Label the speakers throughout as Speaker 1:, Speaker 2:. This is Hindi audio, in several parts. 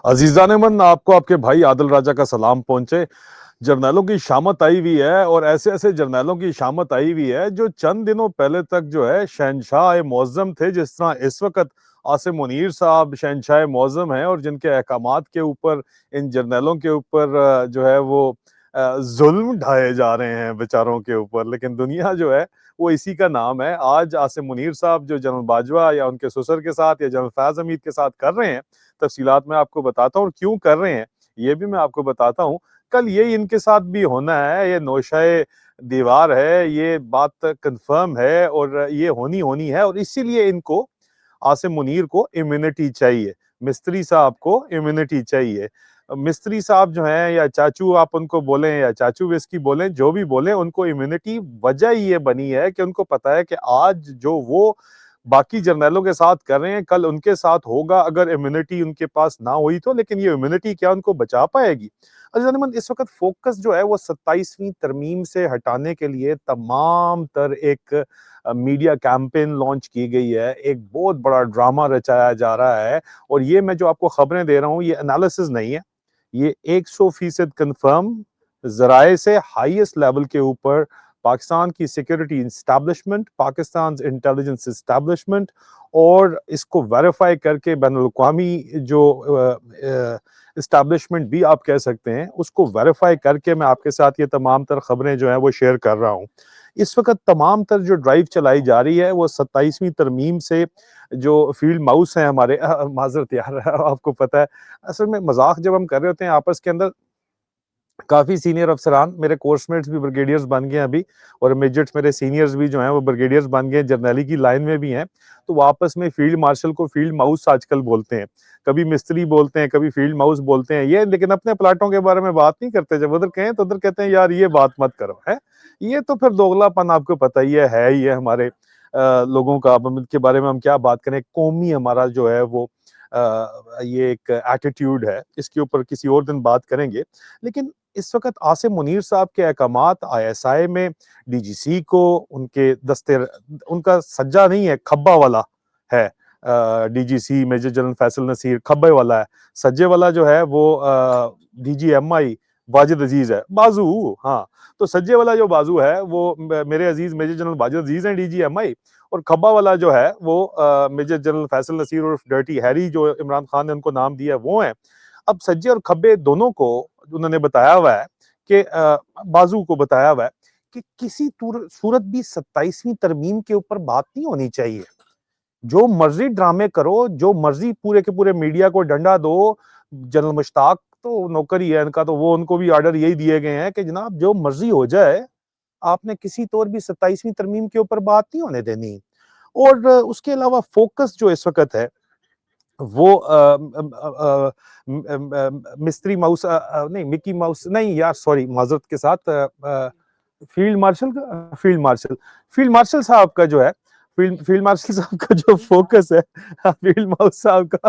Speaker 1: अजीज़ान मन आपको आपके भाई आदिल राजा का सलाम पहुंचे। जर्नैलों की शामत आई हुई है और ऐसे-ऐसे जर्नैलों की शामत आई हुई है जो चंद दिनों पहले तक जो है शहंशाह-ए-मुअज़्ज़म थे। जिस तरह इस वक़्त आसिम मुनीर साहब शहंशाह-ए-मुअज़्ज़म हैं और जिनके अहकामात के ऊपर इन जर्नैलों के ऊपर जो है वो ज़ुल्म ढाए जा रहे हैं बेचारों के ऊपर। लेकिन दुनिया जो है वो इसी का नाम है। आज आसिम मुनीर साहब जो जनरल बाजवा या उनके ससुर के साथ या जनरल फैज़ हमीद के साथ कर रहे हैं, तफ़सीलात मैं आपको बताता हूँ और क्यों कर रहे हैं, ये भी मैं आपको बताता हूँ। कल ये इनके साथ भी होना है, ये नौशाए दीवार है, ये बात कन्फर्म है और ये होनी है और इसीलिए इनको आसिम मुनीर को इम्यूनिटी चाहिए, मिस्त्री साहब को इम्यूनिटी चाहिए। मिस्त्री साहब जो हैं या चाचू आप उनको बोलें या चाचू विस्की बोलें, जो भी बोलें उनको इम्यूनिटी वजह ये बनी है कि उनको पता है कि आज जो वो बाकी जर्नैलों के साथ कर रहे हैं, कल उनके साथ होगा अगर इम्यूनिटी उनके पास ना हुई तो। लेकिन ये इम्यूनिटी क्या उनको बचा पाएगी? अज़ीज़-ए-मोमिन इस वक़्त फ़ोकस जो है वो 27वीं तरमीम से हटाने के लिए तमाम तर एक मीडिया कैंपेन लॉन्च की गई है। एक बहुत बड़ा ड्रामा रचाया जा रहा है और ये मैं जो आपको खबरें दे रहा हूँ ये एनालिसिस नहीं है। ये 100% कन्फर्म ज़राए से हाईएस्ट लेवल के ऊपर पाकिस्तान की security establishment, Pakistan intelligence establishment और इसको वेरीफाई करके बैनुल-अक़वामी जो एस्टैब्लिशमेंट भी आप कह सकते हैं, उसको वेरीफाई करके मैं आपके साथ ये तमाम तर खबरें जो हैं वो शेयर कर रहा हूँ। इस वक़्त तमाम तर जो ड्राइव चलाई जा रही है वो 27वीं तरमीम से जो फील्ड माउस हैं हमारे माज़रत यार आपको पता है, असल में मज़ाक जब हम कर रहे होते हैं आपस के अंदर काफ़ी सीनियर अफ़सरान मेरे कोर्समेट्स भी ब्रिगेडियर्स बन गए हैं अभी और मेजर्स मेरे सीनियर्स भी जो हैं वो ब्रिगेडियर्स बन गए, जर्नैली की लाइन में भी हैं। तो वो आपस में फील्ड मार्शल को फील्ड माउस आजकल बोलते हैं। कभी मिस्त्री बोलते हैं, कभी फील्ड माउस बोलते हैं। ये लेकिन अपने प्लाटों के बारे में बात नहीं करते। जब उधर कहें तो उधर कहते हैं यार ये बात मत करो, हैं? ये तो फिर दोगलापन आपको पता ही है ही है हमारे लोगों का। अब हम इनके बारे में हम क्या बात करें, कौमी हमारा जो है वो ये एक एटीट्यूड है, इसके ऊपर किसी और दिन बात करेंगे। लेकिन इस वक़्त आसिम मुनीर साहब के अहकामात आईएसआई में डीजीसी को उनके दस्ते उनका सज्जा नहीं है, खब्बा वाला है। DGC major general Faisal Naseer खब्बे वाला है। सज्जे वाला जो है वो डीजीएमआई वाजिद अजीज़ है। बाज़ू हाँ, तो सज्जे वाला जो बाज़ू है वो मेरे अजीज़ मेजर जनरल वाजिद अजीज़ हैं डीजीएमआई और खब्बा वाला जो है वो मेजर जनरल फैसल नसीर उर्फ डर्टी हैरी जो इमरान खान ने उनको नाम दिया है वो हैं। अब सज्जे और खब्बे दोनों को उन्होंने बताया हुआ है कि बाजू को बताया हुआ है कि किसी सूरत भी 27वीं तरमीम के ऊपर बात नहीं होनी चाहिए। जो मर्जी ड्रामे करो, जो मर्जी पूरे के पूरे मीडिया को डंडा दो। जनरल मुश्ताक तो नौकर ही है इनका, तो वो उनको भी ऑर्डर यही दिए गए हैं कि जनाब जो मर्जी हो जाए, आपने किसी तौर भी 27वीं तरमीम के ऊपर बात नहीं होने देनी। और उसके अलावा फोकस जो इस वक़्त है वो मिस्ट्री माउस नहीं मिकी माउस नहीं यार सॉरी माज़रत के साथ फील्ड मार्शल साहब का जो है फील्ड मार्शल साहब का जो फ़ोकस है फील्ड माउस साहब का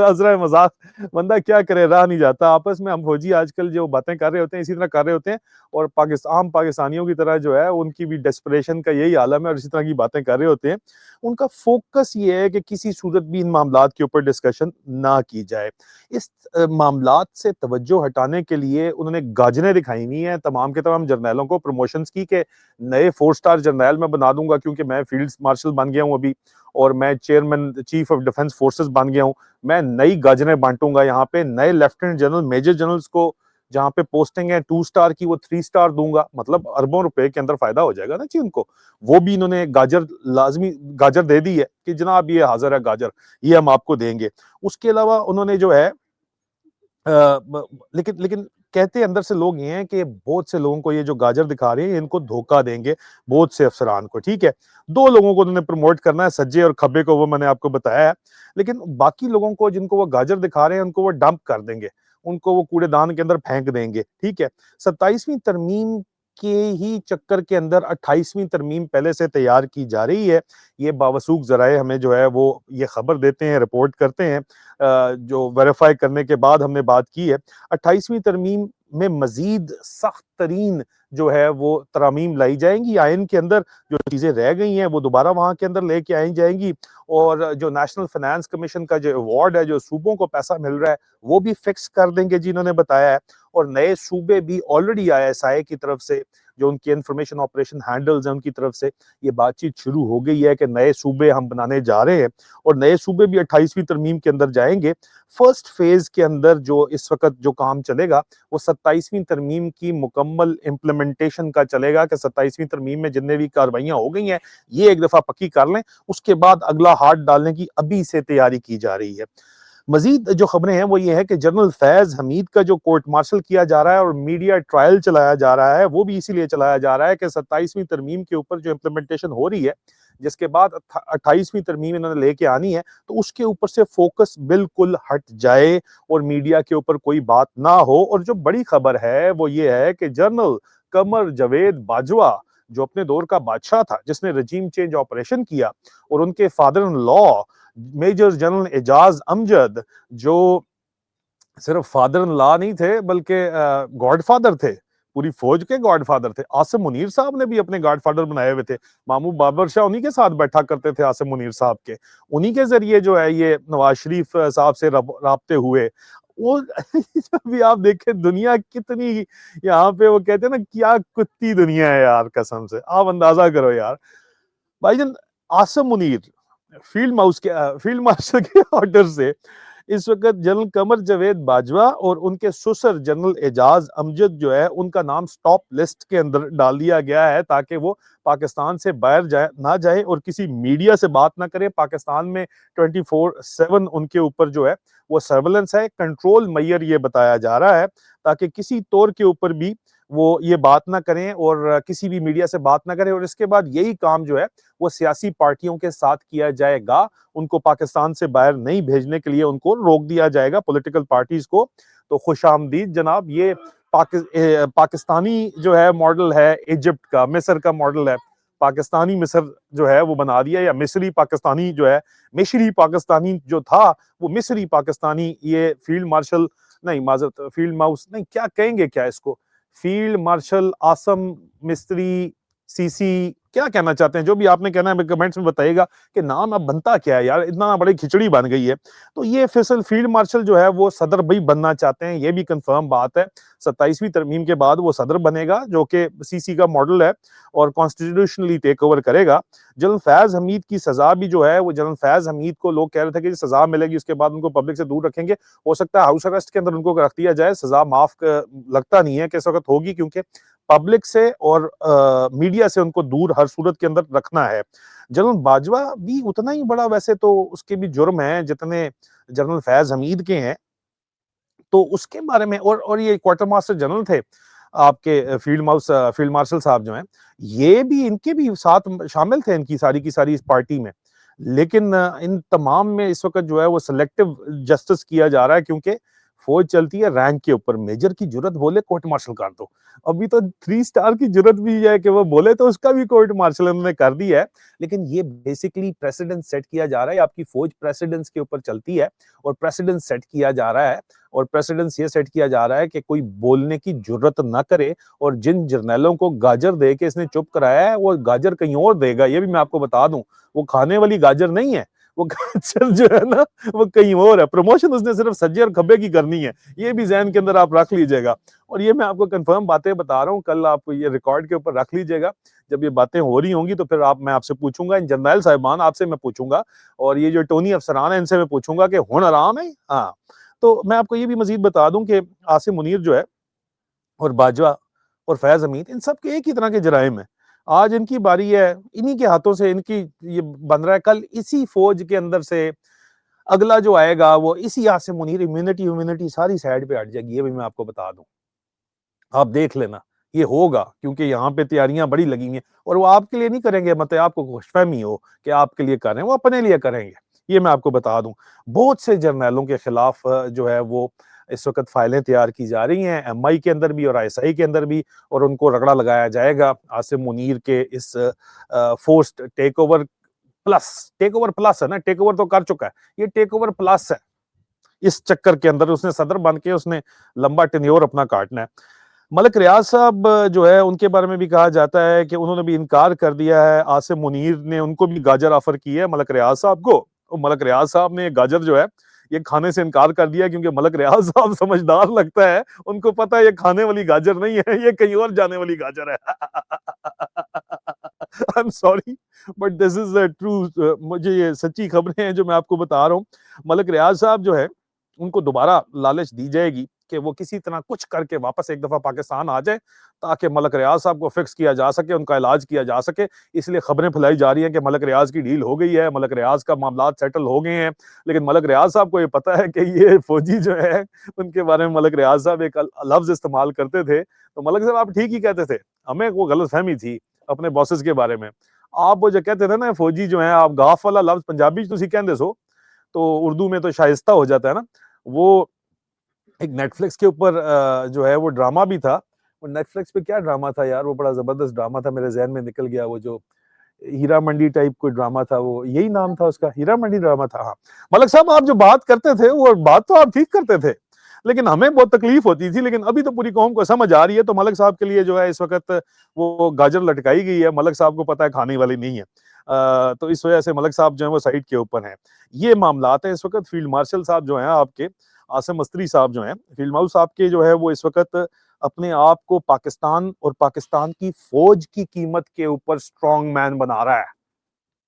Speaker 1: अज़रा मज़ाक बंदा क्या करे रहा नहीं जाता। आपस में हम फौजी आजकल जो बातें कर रहे होते हैं इसी तरह कर रहे होते हैं और आम पाकिस्तानियों की तरह जो है उनकी भी डेस्परेशन का यही आलम है और इसी तरह की बातें कर रहे होते हैं। उनका फ़ोकस ये है कि किसी सूरत भी इन मामलात के ऊपर डिस्कशन ना की जाए। इस मामलात से तवज्जो हटाने के लिए उन्होंने गाजरें दिखाई हुई हैं तमाम के तमाम जर्नैलों को प्रमोशंस की कि नए 4 स्टार जर्नैल मैं बना दूँगा क्योंकि मैं फील्ड मार्शल बन गया हूँ अभी और मैं chairman chief of defence forces बन गया हूँ। मैं नई गाजरें बाँटूँगा यहाँ पे, नए लेफ्टिनेंट जनरल, मेजर जनरल्स को जहाँ पे पोस्टिंग है 2 स्टार की वो 3 स्टार दूँगा। मतलब अरबों रुपए के अंदर फ़ायदा हो जाएगा ना जी उनको। वो भी इन्होंने गाजर दे दी है कि जनाब ये हाज़िर है गाजर, ये हम आपको देंगे। उसके अलावा उन्होंने जो है लेकिन लेकिन कहते अंदर से लोग ये हैं कि बहुत से लोगों को ये जो गाजर दिखा रहे हैं इनको धोखा देंगे, बहुत से अफसरान को, ठीक है। 2 लोगों को उन्होंने प्रमोट करना है, सज्जे और खब्बे को, वो मैंने आपको बताया है। लेकिन बाकी लोगों को जिनको वो गाजर दिखा रहे हैं उनको वो डंप कर देंगे, उनको वो कूड़ेदान के अंदर फेंक देंगे, ठीक है। 27वीं तरमीम के ही चक्कर के अंदर 28वीं तरमीम पहले से तैयार की जा रही है। ये बावसूख ज़राए हमें जो है वो ये खबर देते हैं, रिपोर्ट करते हैं। जो वेरीफाई करने के बाद हमने बात की है। 28वीं तरमीम में मजीद सख्त तरीन जो है वो तरामीम लाई जाएंगी। आइन के अंदर जो चीजें रह गई हैं वो दोबारा वहां के अंदर लेके आई जाएंगी, और जो नेशनल फाइनेंस कमीशन का जो अवार्ड है, जो सूबों को पैसा मिल रहा है, वो भी फिक्स कर देंगे जिन्होंने बताया है। और नए सूबे भी ऑलरेडी ISI की तरफ से, जो उनकी इंफॉर्मेशन ऑपरेशन हैंडल्स हैं, उनकी तरफ से ये बातचीत शुरू हो गई है कि नए सूबे हम बनाने जा रहे हैं, और नए सूबे भी 28वीं तरमीम के अंदर जाएंगे। फर्स्ट फेज के अंदर जो इस वक्त जो काम चलेगा वो 27वीं तरमीम की मुकम्मल इम्प्लीमेंटेशन का चलेगा, कि 27वीं तरमीम में जितने भी कार्रवाइयां हो गई हैं ये एक दफा पक्की कर लें, उसके बाद अगला हाथ डालने की अभी से तैयारी की जा रही है। मजीद जो खबरें हैं वो ये है कि जनरल फैज हमीद का जो कोर्ट मार्शल किया जा रहा है और मीडिया ट्रायल चलाया जा रहा है, वो भी इसीलिए चलाया जा रहा है कि 27वीं तरमीम के ऊपर जो इम्प्लीमेंटेशन हो रही है, जिसके बाद 28वीं तरमीम इन्होंने लेके आनी है, तो उसके ऊपर से फोकस बिल्कुल हट जाए और मीडिया के ऊपर कोई बात ना हो। और जो बड़ी खबर है वो ये है कि जनरल कमर जावेद बाजवा, जो अपने दौर का बादशाह था, जिसने रजीम चेंज ऑपरेशन किया, और उनके father in law major general Ejaz Amjad, जो सिर्फ फादर इन लॉ नहीं थे बल्कि गॉडफादर थे, पूरी फौज के गॉडफादर थे। आसिम मुनीर साहब ने भी अपने गॉडफादर बनाए हुए थे। मामू बाबर शाह उन्हीं के साथ बैठा करते थे, आसिम मुनीर साहब के, उन्हीं के जरिए जो है ये नवाज शरीफ साहब से राब्ते हुए। वो अभी आप देखें दुनिया कितनी, यहाँ पे वो कहते हैं ना, क्या कुत्ती दुनिया है यार, कसम से आप अंदाजा करो यार भाईजान। आसिम मुनीर फील्ड मार्शल के ऑर्डर से इस वक्त जनरल कमर जावेद बाजवा और उनके ससुर जनरल एजाज अमजद जो है, उनका नाम स्टॉप लिस्ट के अंदर डाल दिया गया है, ताकि वो पाकिस्तान से बाहर ना जाए और किसी मीडिया से बात ना करे। पाकिस्तान में 24/7 उनके ऊपर जो है वो सर्वेलेंस है, कंट्रोल मैयर ये बताया जा रहा है, ताकि किसी तौर के ऊपर भी वो ये बात ना करें और किसी भी मीडिया से बात ना करें। और इसके बाद यही काम जो है वो सियासी पार्टियों के साथ किया जाएगा, उनको पाकिस्तान से बाहर नहीं भेजने के लिए उनको रोक दिया जाएगा, पॉलिटिकल पार्टीज को। तो खुशामदीद जनाब, ये पाकिस्तानी जो है मॉडल है, इजिप्ट का, मिस्र का मॉडल है, पाकिस्तानी मिस्र जो है वो बना दिया, या मिस्री पाकिस्तानी जो है, मिस्री पाकिस्तानी जो था वो मिस्री पाकिस्तानी, ये फील्ड मार्शल नहीं, माजरत, फील्ड माउस नहीं, क्या कहेंगे, क्या इसको, फील्ड मार्शल आसम मिस्त्री सीसी, क्या कहना चाहते हैं, जो भी आपने कहना है कमेंट्स में बताइएगा कि नाम अब बनता क्या है यार, इतना बड़ी खिचड़ी बन गई है। तो ये फैसल फील्ड मार्शल जो है वो सदर भाई बनना चाहते हैं, ये भी कंफर्म बात है। 27वीं तरमीम के बाद वो सदर बनेगा, जो कि सीसी का मॉडल है, और कॉन्स्टिट्यूशनली टेक ओवर करेगा। जनरल फैज हमीद की सजा भी जो है वो, जनरल फैज हमीद को लोग कह रहे थे कि सजा मिलेगी उसके बाद उनको पब्लिक से दूर रखेंगे, हो सकता है हाउस अरेस्ट के अंदर उनको रख दिया जाए, सजा माफ लगता नहीं है कि इस वक्त होगी, क्योंकि पब्लिक से और मीडिया से उनको दूर हर सूरत के अंदर रखना है। जनरल बाजवा भी उतना ही बड़ा, वैसे तो उसके भी जुर्म है जितने जनरल फैज हमीद के हैं, तो उसके बारे में, और ये क्वार्टर मास्टर जनरल थे आपके फील्ड मार्शल साहब जो हैं, ये भी, इनके भी साथ शामिल थे इनकी सारी की सारी इस पार्टी में। लेकिन इन तमाम में इस वक्त जो है वो सिलेक्टिव जस्टिस किया जा रहा है, क्योंकि फौज चलती है रैंक के ऊपर। मेजर की जरूरत बोले कोर्ट मार्शल कर दो, अभी तो 3 स्टार की जरूरत भी है कि वो बोले तो उसका भी कोर्ट मार्शल उन्होंने कर दिया है। लेकिन ये बेसिकली प्रेसिडेंट सेट किया जा रहा है, आपकी फौज प्रेसिडेंट्स के ऊपर चलती है, और प्रेसिडेंट सेट किया जा रहा है, और प्रेसिडेंस ये सेट किया जा रहा है कि कोई बोलने की जरूरत ना करे, और जिन जर्नैलों को गाजर दे के इसने चुप कराया है, वो गाजर कहीं और देगा, ये भी मैं आपको बता दूं, वो खाने वाली गाजर नहीं है, वो गाजर जो है ना वो कहीं और है। प्रमोशन उसने सिर्फ सज्जे और खब्बे की करनी है, ये भी जहन के अंदर आप रख लीजिएगा। और ये मैं आपको कंफर्म बातें बता रहा हूँ, कल आपको ये रिकॉर्ड के ऊपर रख लीजिएगा, जब ये बातें हो रही होंगी तो फिर मैं आपसे पूछूंगा, इन जर्नैल साहिबान आपसे मैं पूछूंगा, और ये जो टोनी अफसरान है इनसे मैं पूछूंगा कि हुन आराम है। हाँ, तो मैं आपको ये भी मजीद बता दूं कि आसिम मुनीर जो है, और बाजवा और फैज हमीद, इन सब के एक ही तरह के जराइम है। आज इनकी बारी है, इन्हीं के हाथों से इनकी ये बन रहा है, कल इसी फौज के अंदर से अगला जो आएगा वो इसी आसिम मुनीर, इम्यूनिटी सारी साइड पे हट जाएगी, ये भी मैं आपको बता दूं, आप देख लेना, ये होगा, क्योंकि यहाँ पे तैयारियां बड़ी लगी हैं, और वो आपके लिए नहीं करेंगे, मतलब आपको खुशफहमी हो कि आपके लिए कर रहे हैं, वो अपने लिए करेंगे, ये मैं आपको बता दूं। बहुत से जर्नैलों के खिलाफ जो है वो इस वक्त फाइलें तैयार की जा रही हैं, MI के अंदर भी और ISI के अंदर भी, और उनको रगड़ा लगाया जाएगा आसिम मुनीर के इस फोर्स्ड टेक ओवर प्लस है ना, टेक ओवर तो कर चुका है, ये टेक ओवर प्लस है, इस चक्कर के अंदर उसने सदर बन के उसने लंबा टेन्योर अपना काटना है। मलिक रियाज साहब जो है उनके बारे में भी कहा जाता है कि उन्होंने भी इनकार कर दिया है। आसिम मुनीर ने उनको भी गाजर ऑफर की है मलिक रियाज साहब को, और मलिक रियाज साहब ने गाजर जो है ये खाने से इनकार कर दिया, क्योंकि मलिक रियाज साहब समझदार लगता है, उनको पता है ये खाने वाली गाजर नहीं है, ये कहीं और जाने वाली गाजर है। I am sorry but this is true, मुझे ये सच्ची खबरें हैं जो मैं आपको बता रहा हूँ। मलिक रियाज साहब जो है उनको दोबारा लालच दी जाएगी कि वो किसी तरह कुछ करके वापस एक दफा पाकिस्तान आ जाए, ताकि मलिक रियाज साहब को फिक्स किया जा सके, उनका इलाज किया जा सके। इसलिए खबरें फैलाई जा रही हैं कि मलिक रियाज की डील हो गई है, मलिक रियाज का मामला सेटल हो गए हैं। लेकिन मलिक रियाज साहब को ये पता है कि ये फौजी जो है उनके बारे में मलिक रियाज साहब एक लफ्ज इस्तेमाल करते थे, तो मलिक साहब आप ठीक ही कहते थे, हमें वो गलतफहमी थी अपने बॉसेस के बारे में। आप वो जो कहते थे ना फौजी जो है, आप गाफ वाला लफ्ज पंजाबी तुसी कहंदे सो, तो उर्दू में तो शाइस्ता हो जाता है ना। वो एक नेटफ्लिक्स के ऊपर जो है वो ड्रामा भी था। वो नेटफ्लिक्स पे क्या ड्रामा था यार, वो बड़ा जबरदस्त ड्रामा था, मेरे जहन में निकल गया। वो जो हीरा मंडी टाइप कोई ड्रामा था, वो यही नाम था उसका, हीरा मंडी ड्रामा था। हाँ मलिक साहब आप जो बात करते थे वो बात तो आप ठीक करते थे, लेकिन हमें बहुत तकलीफ होती थी। लेकिन अभी तो पूरी कौम को समझ आ रही है, तो मलिक साहब के लिए जो है इस वक्त वो गाजर लटकाई गई है, मलिक साहब को पता है खाने वाली नहीं है। तो इस वजह से मलिक साहब जो है वो साइड के ऊपर हैं। ये मामलात हैं इस वक्त। फील्ड मार्शल साहब जो हैं आपके, आसिम मस्त्री साहब जो हैं, फील्ड मार्शल साहब के जो है वो इस वक्त अपने आप को पाकिस्तान और पाकिस्तान की फौज की कीमत के ऊपर स्ट्रॉन्ग मैन बना रहा है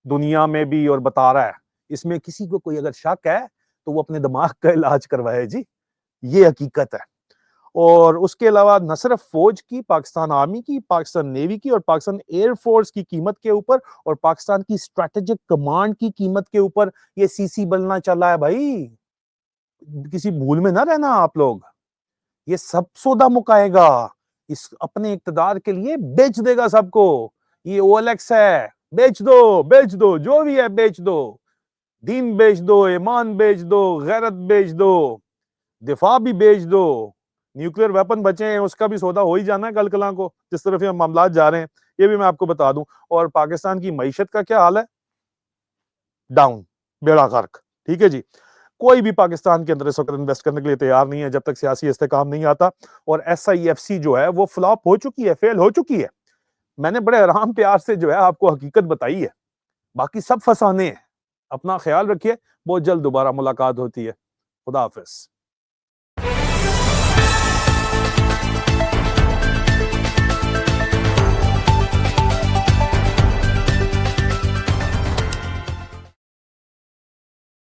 Speaker 1: दुनिया में भी, और बता रहा है। इसमें किसी को कोई अगर शक है तो वो अपने दिमाग का इलाज करवाए जी, ये हकीकत है। और उसके अलावा न सिर्फ फौज की, पाकिस्तान आर्मी की, पाकिस्तान नेवी की और पाकिस्तान एयरफोर्स की कीमत के ऊपर, और पाकिस्तान की स्ट्रेटेजिक कमांड की कीमत के ऊपर ये सीसी बनना चला है भाई। किसी भूल में ना रहना आप लोग। ये सब सौदा मुकाएगा, इस अपने इक्तदार के लिए बेच देगा सबको। ये ओएलएक्स है, बेच दो जो भी है बेच दो। दीन बेच दो, ईमान बेच दो, गैरत बेच दो, दिफा भी बेच दो। न्यूक्लियर वेपन बचे हैं, उसका भी सौदा हो ही जाना है कल कला को, जिस तरफ ये मामला जा रहे हैं। ये भी मैं आपको बता दूं। और पाकिस्तान की मईशत का क्या हाल है? डाउन, बेड़ा गर्क। ठीक है जी। कोई भी पाकिस्तान के अंदर इस वक्त इन्वेस्ट करने के लिए तैयार नहीं है जब तक सियासी इस्तेकाम नहीं आता। और SIFC जो है वो फ्लॉप हो चुकी है, फेल हो चुकी है। मैंने बड़े आराम प्यार से जो है आपको हकीकत बताई है, बाकी सब फसाने हैं। अपना ख्याल रखिए, बहुत जल्द दोबारा मुलाकात होती है। खुदा हाफिज।